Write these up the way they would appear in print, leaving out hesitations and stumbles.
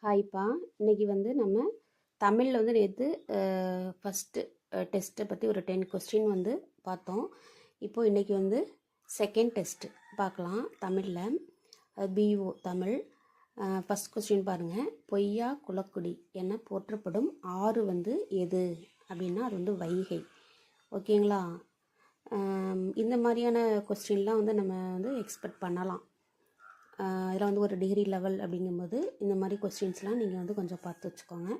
ஹாய்ப்பா. இன்னைக்கு நம்ம தமிழில் நேற்று ஃபஸ்ட்டு டெஸ்ட்டை பற்றி ஒரு 10 கொஸ்டின் பார்த்தோம். இப்போது இன்றைக்கி செகண்ட் டெஸ்ட்டு பார்க்கலாம் தமிழில். பிஓ தமிழ். ஃபஸ்ட் கொஸ்டின் பாருங்கள். பொய்யா குளக்குடி என போற்றப்படும் ஆறு எது அப்படின்னா அது வைகை. ஓகேங்களா? இந்த மாதிரியான கொஸ்டின்லாம் நம்ம எக்ஸ்பெக்ட் பண்ணலாம். இதில் ஒரு டிகிரி லெவல் அப்படிங்கும்போது இந்த மாதிரி கொஸ்டின்ஸ்லாம் நீங்கள் கொஞ்சம் பார்த்து வச்சுக்கோங்க.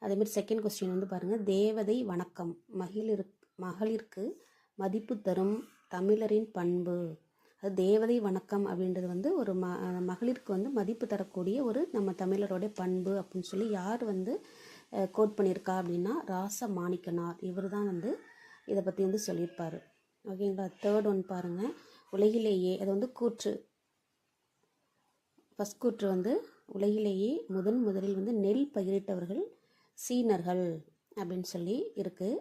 அதேமாதிரி செகண்ட் கொஸ்டின் பாருங்கள். தேவதை வணக்கம் மகளிருக்கு மதிப்பு தரும் தமிழரின் பண்பு. அது தேவதை வணக்கம் அப்படின்றது ஒரு மகளிருக்கு மதிப்பு தரக்கூடிய ஒரு நம்ம தமிழரோடைய பண்பு அப்படின்னு சொல்லி யார் கோட் பண்ணியிருக்கா அப்படின்னா ராச மாணிக்கனார். இவர் தான் இதை பற்றி சொல்லியிருப்பார். ஓகேங்களா? தேர்ட் ஒன் பாருங்கள். உலகிலேயே அது கூற்று. ஃபஸ்ட் கூற்று உலகிலேயே முதலில் நெல் பயிரிட்டவர்கள் சீனர்கள் அப்படின்னு சொல்லி இருக்குது.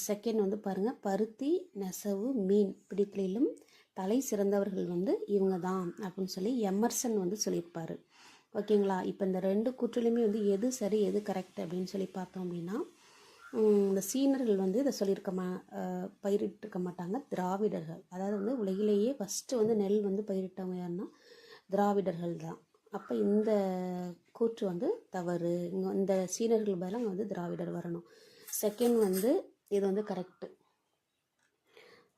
செகண்ட் பாருங்கள். பருத்தி நெசவு மீன் பிடித்தலிலும் தலை சிறந்தவர்கள் இவங்க தான் அப்படின்னு சொல்லி எமர்சன் சொல்லியிருப்பார். ஓகேங்களா? இப்போ இந்த ரெண்டு கூற்றுலையுமே எது சரி எது கரெக்ட் அப்படின்னு சொல்லி பார்த்தோம் அப்படின்னா இந்த சீனர்கள் இதை பயிரிட்டிருக்க மாட்டாங்க. திராவிடர்கள், அதாவது உலகிலேயே ஃபஸ்ட்டு நெல் பயிரிட்டவங்க யாருன்னா திராவிடர்கள் தான். அப்போ இந்த கூற்று தவறு. இந்த சீனர்கள் பதிலாக அங்கே திராவிடர் வரணும். செகண்ட் இது கரெக்டு.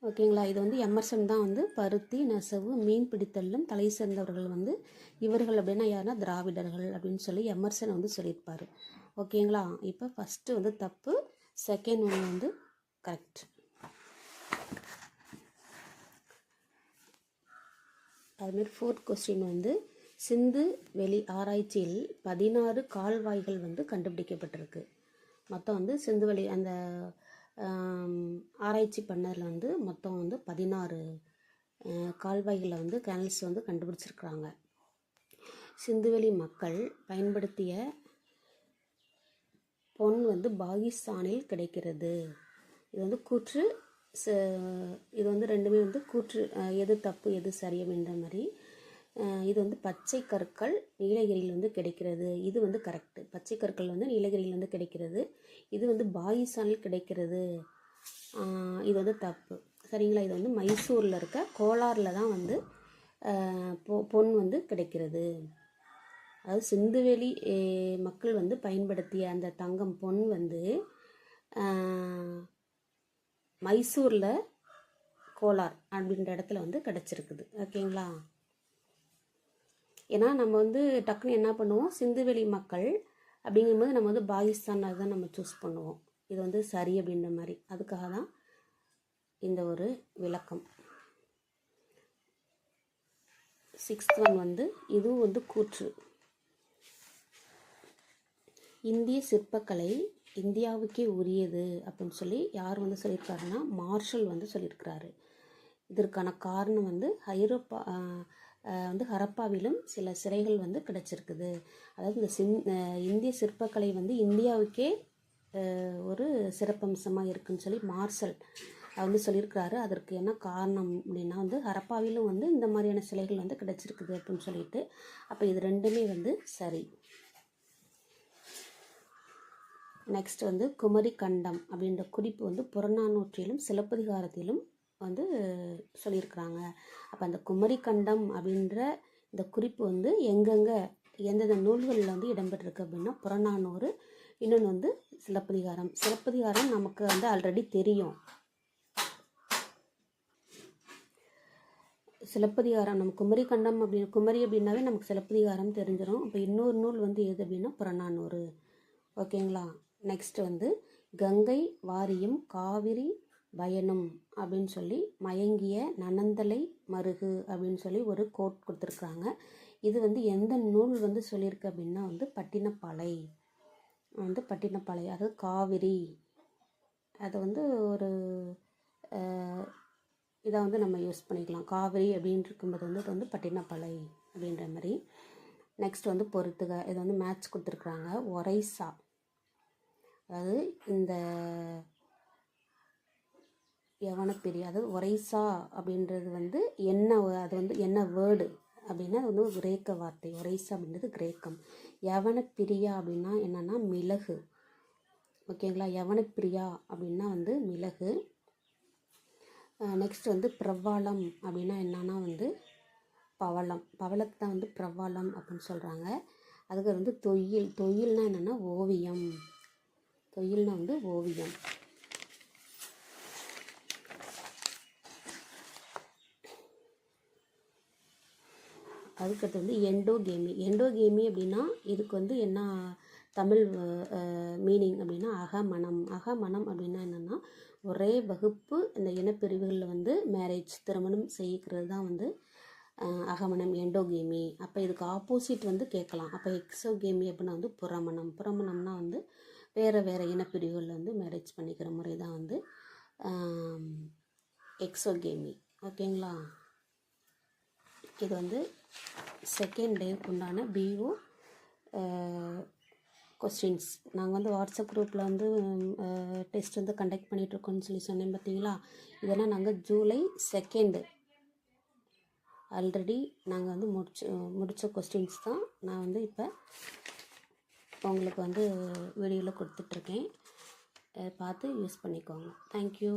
ஓகேங்களா? இது எமர்சன் தான் பருத்தி நெசவு மீன் பிடித்தலும் தலை சேர்ந்தவர்கள் இவர்கள் அப்படின்னா யாருன்னா திராவிடர்கள் அப்படின்னு சொல்லி எமர்சன் சொல்லியிருப்பார். ஓகேங்களா? இப்போ ஃபஸ்ட்டு தப்பு, செகண்ட் ஒன்று கரெக்ட். அதுமாரி ஃபோர்த் கொஸ்டின் சிந்து வெளி ஆராய்ச்சியில் 16 கால்வாய்கள் கண்டுபிடிக்கப்பட்டிருக்கு. மொத்தம் சிந்து வெளி அந்த ஆராய்ச்சி பண்ணதில் மொத்தம் 16 கால்வாய்களில் கேனல்ஸ் கண்டுபிடிச்சிருக்கிறாங்க. சிந்துவெளி மக்கள் பயன்படுத்திய பொன் பாகிஸ்தானில் கிடைக்கிறது. இது கூற்று. இது ரெண்டுமே கூற்று. எது தப்பு எது சரி அப்படின்ற மாதிரி. இது பச்சை கற்கள் நீலகிரியில் கிடைக்கிறது. இது கரெக்டு. பச்சை கற்கள் நீலகிரியில் கிடைக்கிறது. இது பாகிஸ்தானில் கிடைக்கிறது. இது தப்பு. சரிங்களா? இது மைசூரில் இருக்க கோலாரில் தான் பொன் கிடைக்கிறது. அதாவது சிந்துவெளி மக்கள் பயன்படுத்திய அந்த தங்கம் பொன் மைசூரில் கோலார் அப்படின்ற இடத்துல கிடச்சிருக்குது. ஓகேங்களா? ஏன்னா நம்ம டக்குன்னு என்ன பண்ணுவோம், சிந்துவெளி மக்கள் அப்படிங்கும்போது நம்ம பாகிஸ்தான் தான் நம்ம சூஸ் பண்ணுவோம். இது சரி அப்படின்ற மாதிரி. அதுக்காக தான் இந்த ஒரு விளக்கம். சிக்ஸ்த் ஒன் இதுவும் கூற்று. இந்திய சிற்பக்கலை இந்தியாவுக்கே உரியது அப்படின்னு சொல்லி யார் சொல்லியிருக்காருன்னா மார்ஷல் சொல்லியிருக்கிறாரு. இதற்கான காரணம் ஐரோப்பா ஹரப்பாவிலும் சில சிலைகள் கிடைச்சிருக்குது. அதாவது இந்த இந்திய சிற்பக்கலை இந்தியாவுக்கே ஒரு சிறப்பம்சமாக இருக்குன்னு சொல்லி மார்ஷல் சொல்லியிருக்கிறாரு. அதற்கு என்ன காரணம் அப்படின்னா ஹரப்பாவிலும் இந்த மாதிரியான சிலைகள் கிடைச்சிருக்குது அப்படின்னு சொல்லிட்டு. அப்போ இது ரெண்டுமே சரி. நெக்ஸ்ட் குமரி கண்டம் அப்படின்ற குறிப்பு புறநானூற்றிலும் சிலப்பதிகாரத்திலும் சொல்லியிருக்கிறாங்க. அப்போ அந்த குமரி கண்டம் அப்படின்ற இந்த குறிப்பு எங்கெங்கே எந்தெந்த நூல்களில் இடம்பெற்றிருக்கு அப்படின்னா புறநானூறு, இன்னொன்று சிலப்பதிகாரம். சிலப்பதிகாரம் நமக்கு ஆல்ரெடி தெரியும். சிலப்பதிகாரம் நம்ம குமரி கண்டம் குமரி அப்படின்னாவே நமக்கு சிலப்பதிகாரம் தெரிஞ்சிடும். இப்போ இன்னொரு நூல் எது அப்படின்னா புறநானூறு. ஓகேங்களா? நெக்ஸ்ட் கங்கை வாரியும் காவிரி பயனும் அப்படின்னு சொல்லி மயங்கிய நனந்தலை மருகு அப்படின்னு சொல்லி ஒரு கோட் கொடுத்துருக்குறாங்க. இது எந்த நூல் சொல்லியிருக்கு அப்படின்னா பட்டினப்பாலை. பட்டினப்பாலை அதாவது காவிரி. அதை ஒரு இதை நம்ம யூஸ் பண்ணிக்கலாம். காவிரி அப்படின்னு இருக்கும்போது இது பட்டினப்பாலை அப்படின்ற மாதிரி. நெக்ஸ்ட் பொறுத்துக. இது மேட்ச் கொடுத்துருக்குறாங்க. ஒரைசா, அதாவது இந்த யவனப்பிரி, அதாவது ஒரைசா அப்படின்றது என்ன, அது என்ன வேர்டு அப்படின்னா அது வந்து கிரேக்க வார்த்தை. ஒரைஸ் அப்படின்றது கிரேக்கம். யவனப்பிரியா அப்படின்னா என்னென்னா மிளகு. ஓகேங்களா. யவனப்பிரியா அப்படின்னா வந்து மிளகு. நெக்ஸ்ட் வந்து பிரவாளம் அப்படின்னா என்னன்னா வந்து பவளம். பவளத்தை தான் வந்து பிரவாளம் அப்படின்னு சொல்கிறாங்க. அதுக்கு வந்து தொய்யில். தொய்யில்னா என்னென்னா ஓவியம். தொய்யில்னா வந்து ஓவியம். அதுக்கடுத்து வந்து எண்டோகேமி. எண்டோகேமி அப்படின்னா இதுக்கு வந்து என்ன தமிழ் மீனிங் அப்படின்னா அகமணம். அகமணம் அப்படின்னா என்னென்னா ஒரே வகுப்பு இந்த இனப்பிரிவுகளில் வந்து மேரேஜ் திருமணம் செய்கிறது தான் வந்து அகமணம், எண்டோகேமி. அப்போ இதுக்கு ஆப்போசிட் வந்து கேட்கலாம். அப்போ எக்ஸோகேமி அப்படின்னா வந்து புறமணம். புறமணம்னா வந்து வேறு வேறு இனப்பிரிவுகளில் வந்து மேரேஜ் பண்ணிக்கிற முறை தான் வந்து எக்ஸோகேமி. ஓகேங்களா. இது வந்து செகண்ட் டேக்கு உண்டான பிஓ கொஸ்டின்ஸ். நாங்கள் வந்து வாட்ஸ்அப் குரூப்பில் வந்து டெஸ்ட் வந்து கண்டக்ட் பண்ணிகிட்ருக்கோன்னு சொல்லி சொன்னேன் பார்த்தீங்களா. இதெல்லாம் நாங்கள் ஜூலை 2 ஆல்ரெடி நாங்கள் வந்து முடித்த கொஸ்டின்ஸ் தான் நான் வந்து இப்போ உங்களுக்கு வந்து வீடியோவில் கொடுத்துட்ருக்கேன். பார்த்து யூஸ் பண்ணிக்கோங்க. தேங்க்யூ.